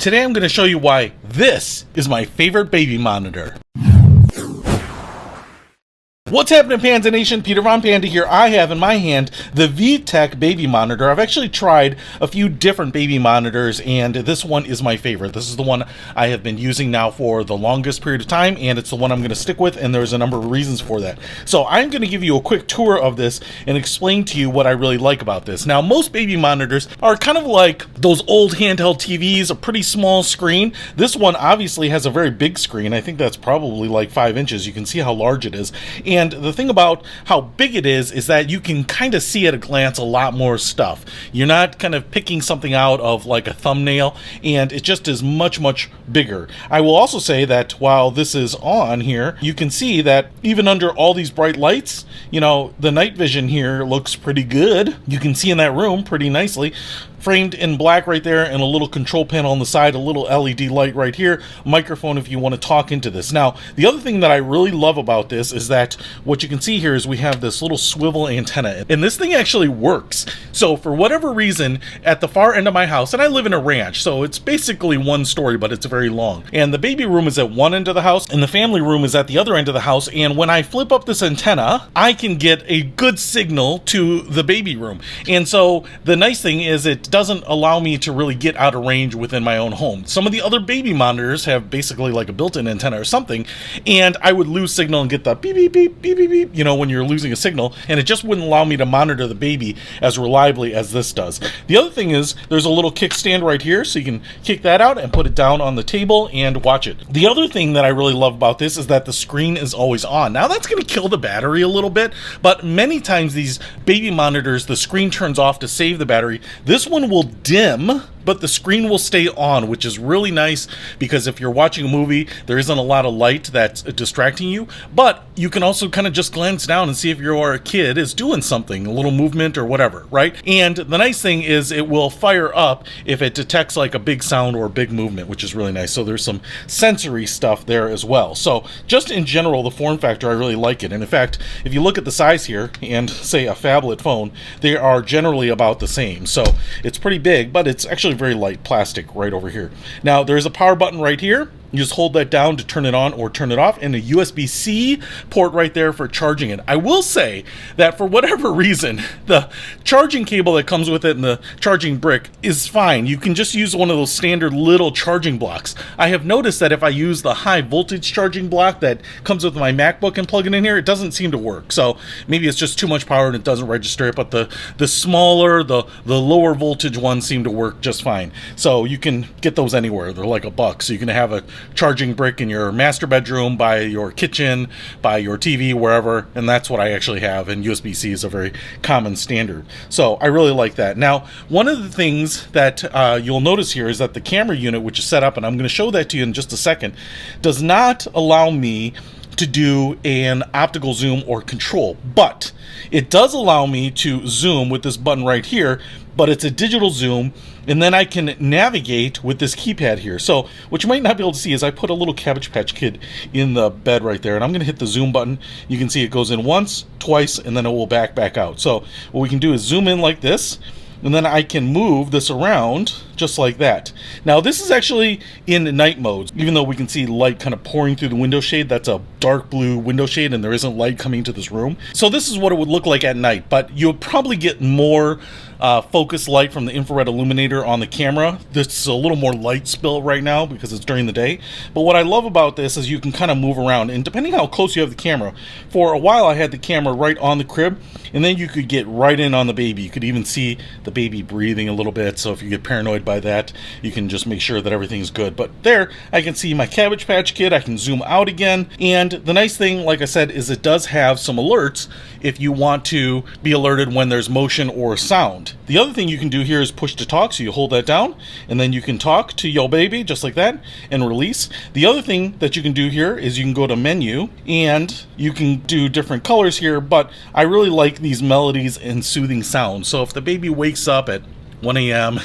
Today I'm going to show you why this is my favorite baby monitor. What's happening, Panda Nation? Peter Von Panda here. I have in my hand the VTech baby monitor. I've actually tried a few different baby monitors, and this one is my favorite. This is the one I have been using now for the longest period of time, and it's the one I'm going to stick with, and there's a number of reasons for that. So I'm going to give you a quick tour of this and explain to you what I really like about this. Now, most baby monitors are kind of like those old handheld TVs, a pretty small screen. This one obviously has a very big screen. I think that's probably like 5 inches. You can see how large it is. And the thing about how big it is that you can kind of see at a glance a lot more stuff. You're not kind of picking something out of like a thumbnail, and it just is much, much bigger. I will also say that while this is on here, you can see that even under all these bright lights, you know, the night vision here looks pretty good. You can see in that room pretty nicely. Framed in black right there, and a little control panel on the side, a little LED light right here, microphone if you want to talk into this. Now, the other thing that I really love about this is that what you can see here is we have this little swivel antenna, and this thing actually works. So for whatever reason, at the far end of my house, and I live in a ranch, so it's basically one story, but it's very long. And the baby room is at one end of the house, and the family room is at the other end of the house, and when I flip up this antenna, I can get a good signal to the baby room. And so the nice thing is it doesn't allow me to really get out of range within my own home. Some of the other baby monitors have basically like a built-in antenna or something, and I would lose signal and get the beep beep beep beep beep beep, you know, when you're losing a signal, and it just wouldn't allow me to monitor the baby as reliably as this does. The other thing is there's a little kickstand right here, so you can kick that out and put it down on the table and watch it. The other thing that I really love about this is that the screen is always on. Now that's going to kill the battery a little bit, but many times these baby monitors, the screen turns off to save the battery. This one will dim, but the screen will stay on, which is really nice because if you're watching a movie, there isn't a lot of light that's distracting you, but you can also kind of just glance down and see if your kid is doing something, a little movement or whatever, right? And the nice thing is it will fire up if it detects like a big sound or a big movement, which is really nice. So there's some sensory stuff there as well. So just in general, the form factor, I really like it. And in fact, if you look at the size here and say a phablet phone, they are generally about the same. So it's pretty big, but it's actually very light plastic right over here. Now there's a power button right here. You just hold that down to turn it on or turn it off, and a USB-C port right there for charging it. I will say that for whatever reason, the charging cable that comes with it and the charging brick is fine. You can just use one of those standard little charging blocks. I have noticed that if I use the high voltage charging block that comes with my MacBook and plug it in here, it doesn't seem to work. So maybe it's just too much power and it doesn't register it, but the smaller, the lower voltage ones seem to work just fine. So you can get those anywhere. They're like $1. So you can have a charging brick in your master bedroom, by your kitchen, by your TV, wherever, and that's what I actually have, and USB-C is a very common standard. So I really like that. Now, one of the things that you'll notice here is that the camera unit, which is set up, and I'm going to show that to you in just a second, does not allow me to do an optical zoom or control, but it does allow me to zoom with this button right here, but it's a digital zoom, and then I can navigate with this keypad here. So what you might not be able to see is I put a little Cabbage Patch Kid in the bed right there, and I'm going to hit the zoom button. You can see it goes in once, twice, and then it will back out. So what we can do is zoom in like this, and then I can move this around just like that. Now this is actually in night mode, even though we can see light kind of pouring through the window shade. That's a dark blue window shade and there isn't light coming to this room. So this is what it would look like at night, but you'll probably get more focus light from the infrared illuminator on the camera. This is a little more light spill right now because it's during the day. But what I love about this is you can kind of move around, and depending how close you have the camera, for a while I had the camera right on the crib, and then you could get right in on the baby. You could even see the baby breathing a little bit, so if you get paranoid by that, you can just make sure that everything's good. But there, I can see my Cabbage Patch Kid. I can zoom out again, and the nice thing, like I said, is it does have some alerts if you want to be alerted when there's motion or sound. The other thing you can do here is push to talk, so you hold that down, and then you can talk to your baby just like that, and release. The other thing that you can do here is you can go to menu, and you can do different colors here, but I really like these melodies and soothing sounds. So if the baby wakes up at 1 a.m.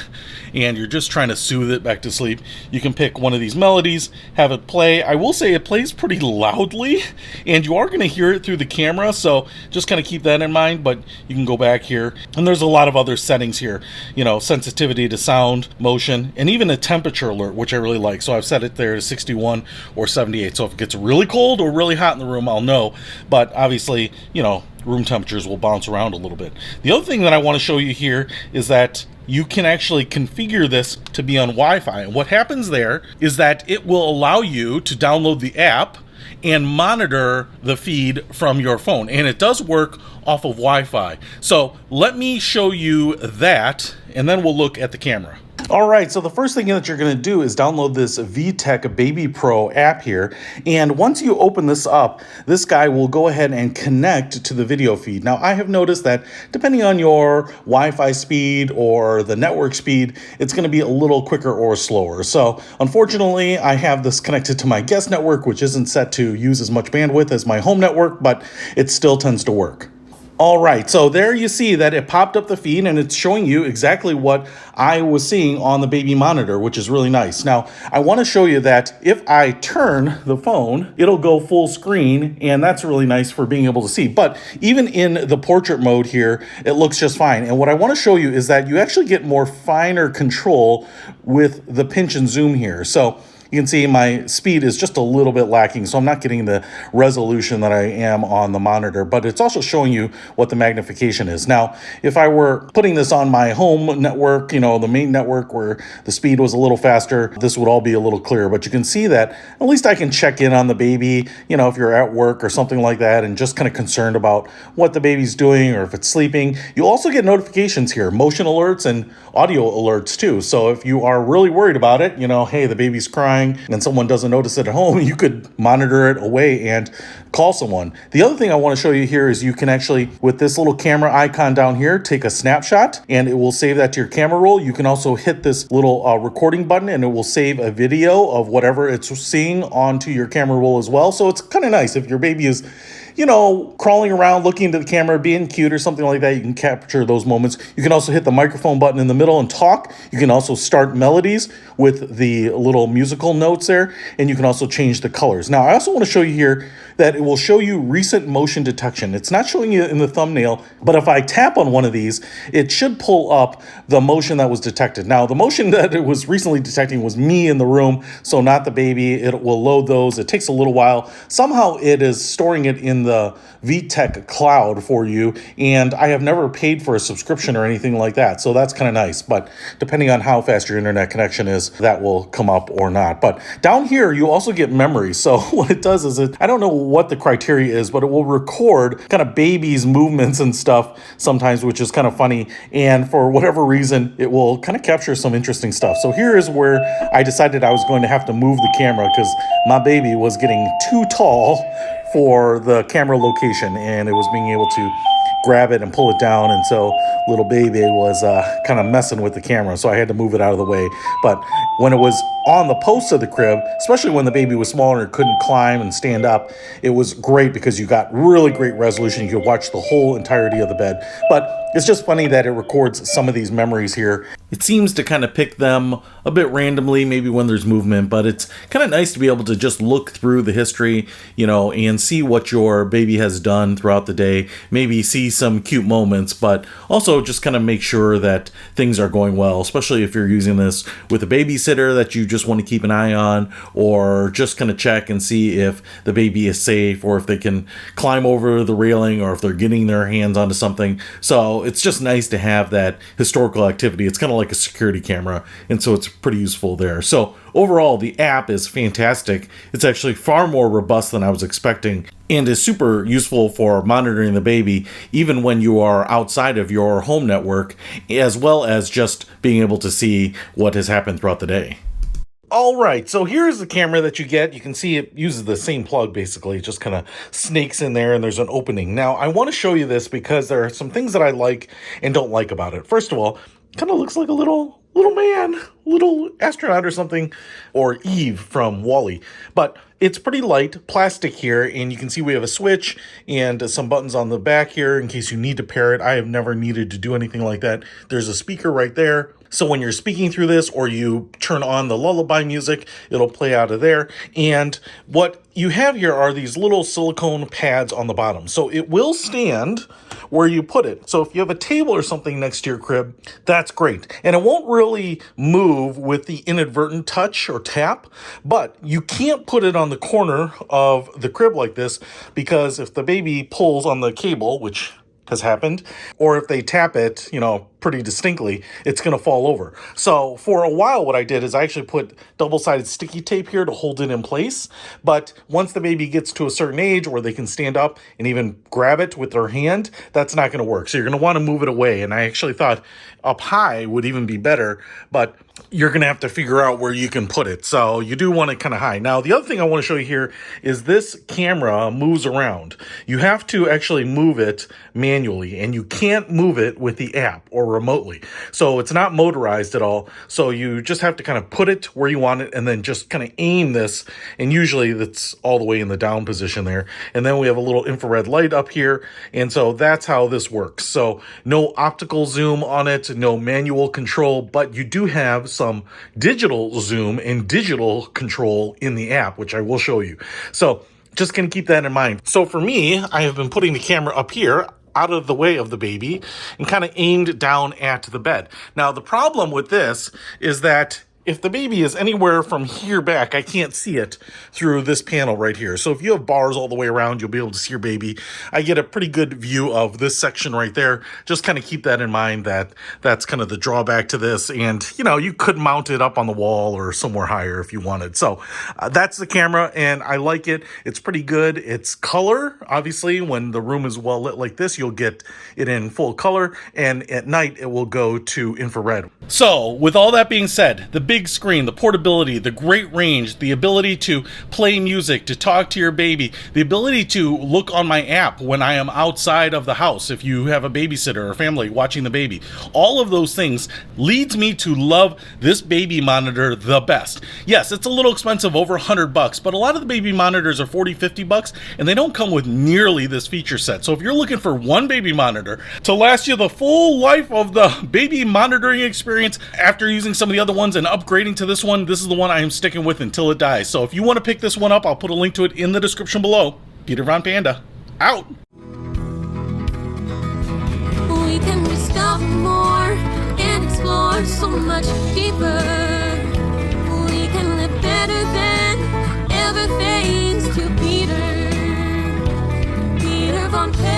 and you're just trying to soothe it back to sleep, you can pick one of these melodies, have it play. I will say it plays pretty loudly, and you are going to hear it through the camera, so just kind of keep that in mind. But you can go back here, and there's a lot of other settings here, you know, sensitivity to sound, motion, and even a temperature alert, which I really like. So I've set it there to 61 or 78, so if it gets really cold or really hot in the room, I'll know. But obviously, you know, room temperatures will bounce around a little bit. The other thing that I want to show you here is that you can actually configure this to be on Wi-Fi. And what happens there is that it will allow you to download the app and monitor the feed from your phone. And it does work off of Wi-Fi. So let me show you that, and then we'll look at the camera. All right, so the first thing that you're going to do is download this VTech Baby Pro app here. And once you open this up, this guy will go ahead and connect to the video feed. Now, I have noticed that depending on your Wi-Fi speed or the network speed, it's going to be a little quicker or slower. So unfortunately, I have this connected to my guest network, which isn't set to use as much bandwidth as my home network, but it still tends to work. All right, so there you see that it popped up the feed and it's showing you exactly what I was seeing on the baby monitor, which is really nice. Now, I want to show you that if I turn the phone, it'll go full screen, and that's really nice for being able to see. But even in the portrait mode here, it looks just fine. And what I want to show you is that you actually get more finer control with the pinch and zoom here. So you can see my speed is just a little bit lacking, so I'm not getting the resolution that I am on the monitor, but it's also showing you what the magnification is. Now, if I were putting this on my home network, you know, the main network where the speed was a little faster, this would all be a little clearer. But you can see that at least I can check in on the baby, you know, if you're at work or something like that, and just kind of concerned about what the baby's doing or if it's sleeping. You'll also get notifications here, motion alerts and audio alerts too. So if you are really worried about it, you know, hey, the baby's crying, and someone doesn't notice it at home, you could monitor it away and call someone. The other thing I want to show you here is you can actually, with this little camera icon down here, take a snapshot and it will save that to your camera roll. You can also hit this little recording button and it will save a video of whatever it's seeing onto your camera roll as well. So it's kind of nice if your baby is, you know, crawling around, looking into the camera, being cute or something like that. You can capture those moments. You can also hit the microphone button in the middle and talk. You can also start melodies with the little musical notes there, and you can also change the colors. Now, I also want to show you here that it will show you recent motion detection. It's not showing you in the thumbnail, but if I tap on one of these, it should pull up the motion that was detected. Now, the motion that it was recently detecting was me in the room, so not the baby. It will load those. It takes a little while. Somehow it is storing it in the VTech cloud for you, and I have never paid for a subscription or anything like that, so that's kind of nice. But depending on how fast your internet connection is, that will come up or not. But down here, you also get memory. So what it does is I don't know what the criteria is, but it will record kind of babies' movements and stuff sometimes, which is kind of funny. And for whatever reason, it will kind of capture some interesting stuff. So here is where I decided I was going to have to move the camera because my baby was getting too tall for the camera location, and it was being able to grab it and pull it down, and so little baby was kind of messing with the camera, so I had to move it out of the way. But when it was on the posts of the crib, especially when the baby was smaller and couldn't climb and stand up, it was great because you got really great resolution. You could watch the whole entirety of the bed. But it's just funny that it records some of these memories here. It seems to kind of pick them a bit randomly, maybe when there's movement, but it's kind of nice to be able to just look through the history, you know, and see what your baby has done throughout the day, maybe see some cute moments, but also just kind of make sure that things are going well, especially if you're using this with a babysitter that you just want to keep an eye on, or just kind of check and see if the baby is safe, or if they can climb over the railing, or if they're getting their hands onto something. So it's just nice to have that historical activity. It's kind of like a security camera, and so it's pretty useful there. So overall, the app is fantastic. It's actually far more robust than I was expecting, and is super useful for monitoring the baby even when you are outside of your home network, as well as just being able to see what has happened throughout the day. All right, so here's the camera that you get. You can see it uses the same plug, basically. It just kind of snakes in there and there's an opening. Now, I want to show you this because there are some things that I like and don't like about it. First of all, it kind of looks like a little man little astronaut or something, or Eve from Wall-E. But it's pretty light plastic here, and you can see we have a switch and some buttons on the back here in case you need to pair it. I have never needed to do anything like that. There's a speaker right there. So when you're speaking through this or you turn on the lullaby music, it'll play out of there. And what you have here are these little silicone pads on the bottom. So it will stand where you put it. So if you have a table or something next to your crib, that's great. And it won't really move with the inadvertent touch or tap, but you can't put it on the corner of the crib like this, because if the baby pulls on the cable, which has happened, or if they tap it, pretty distinctly, it's going to fall over. So for a while, what I did is I actually put double-sided sticky tape here to hold it in place. But once the baby gets to a certain age where they can stand up and even grab it with their hand, that's not going to work. So you're going to want to move it away. And I actually thought up high would even be better, but you're going to have to figure out where you can put it. So you do want it kind of high. Now, the other thing I want to show you here is this camera moves around. You have to actually move it manually, and you can't move it with the app or remotely. So it's not motorized at all. So you just have to kind of put it where you want it and then just kind of aim this. And usually that's all the way in the down position there. And then we have a little infrared light up here. And so that's how this works. So no optical zoom on it, no manual control, but you do have some digital zoom and digital control in the app, which I will show you. So just going to keep that in mind. So for me, I have been putting the camera up here out of the way of the baby and kind of aimed down at the bed. Now, the problem with this is that if the baby is anywhere from here back, I can't see it through this panel right here. So if you have bars all the way around, you'll be able to see your baby. I get a pretty good view of this section right there. Just kind of keep that in mind, that that's kind of the drawback to this. And, you could mount it up on the wall or somewhere higher if you wanted. So that's the camera, and I like it. It's pretty good. It's color. Obviously, when the room is well lit like this, you'll get it in full color. And at night, it will go to infrared. So with all that being said, the big screen, the portability, the great range, the ability to play music, to talk to your baby, the ability to look on my app when I am outside of the house if you have a babysitter or family watching the baby. All of those things leads me to love this baby monitor the best. Yes, it's a little expensive, over $100, but a lot of the baby monitors are $40, $50, and they don't come with nearly this feature set. So if you're looking for one baby monitor to last you the full life of the baby monitoring experience after using some of the other ones and upgrading to this one, this is the one I am sticking with until it dies. So if you want to pick this one up, I'll put a link to it in the description below. Peter Von Panda, out! We can discover more and explore so much deeper. We can live better than ever, thanks to Peter Von Panda.